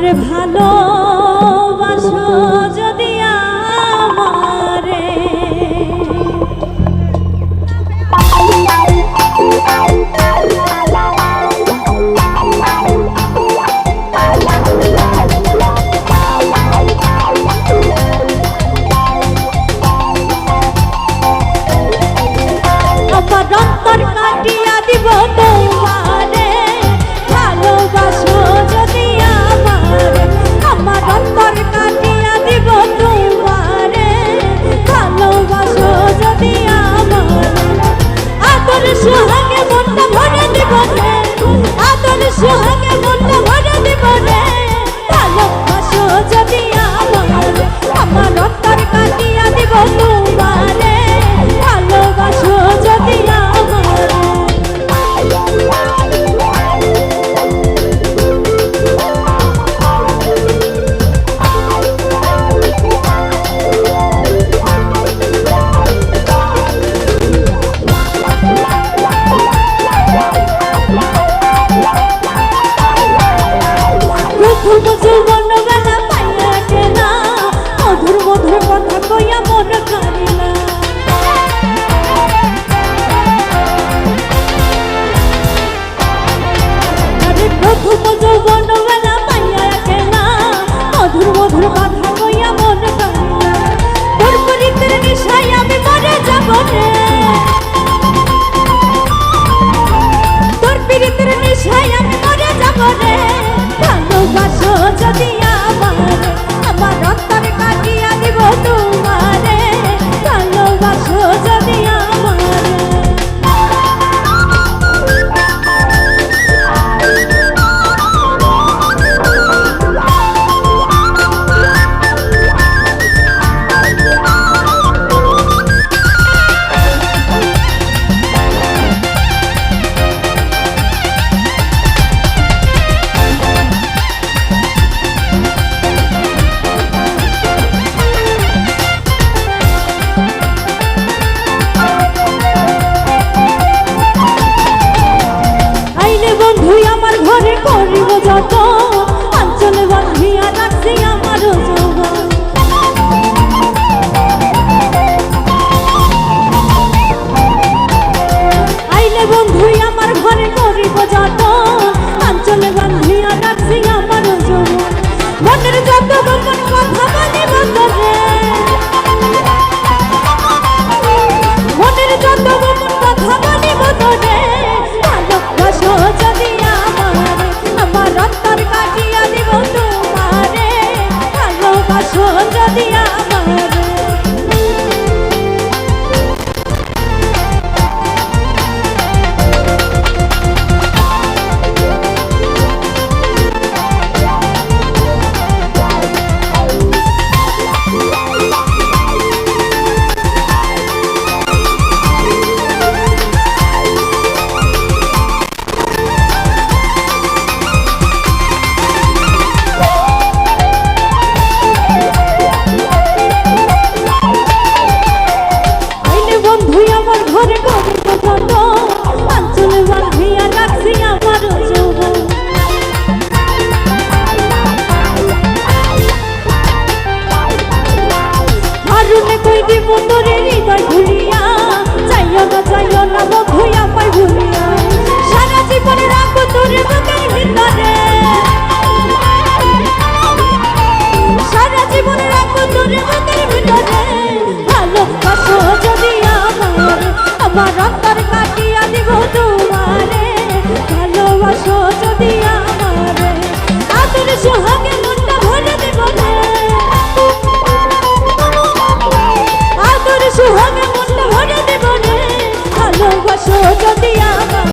আমারে ভালোবাসো যদি আমারে আমার অন্তর কাটিয়া দিব তোমারে ভালোবাসো যদি আমারে আমার অন্তর কাটিয়া দিব তোমারে ভালোবাসো যদি আমারে আদর সোহাগে মনটা ভরে দিব রে আদর সোহাগে মনটা ভরে দিব রে ভালোবাসো যদি আমারে আমার অন্তর কাটিয়া দিব তোমারে ভালোবাসো যদি আমারে জীবনবেলা পাইয়া কেনা মধুর মধুর কথা কইয়া মন কারিলা আরে প্রথম যৌবনবেলা পাইয়া কেনা মধুর মধুর কথা কইয়া মন কারিলা তোর পরিতের নিশায় আমি মরে যাব রে তোর পরিতের নিশায় আমি মরে যাব রে ভালোবাসো যদি আমারে আমার অন্তর কাটিয়া দিব তোমারে ভালোবাসো যদি আমারে বন্ধুই আমার ঘরে করিব যত অঞ্চলে বন্ধিয়া রাখছি আমার যৌবন আইলে বন্ধুই আমার ঘরে করিব যত অঞ্চলে বন্ধিয়া রাখছি আমার যৌবন মনের যত গোপন কথা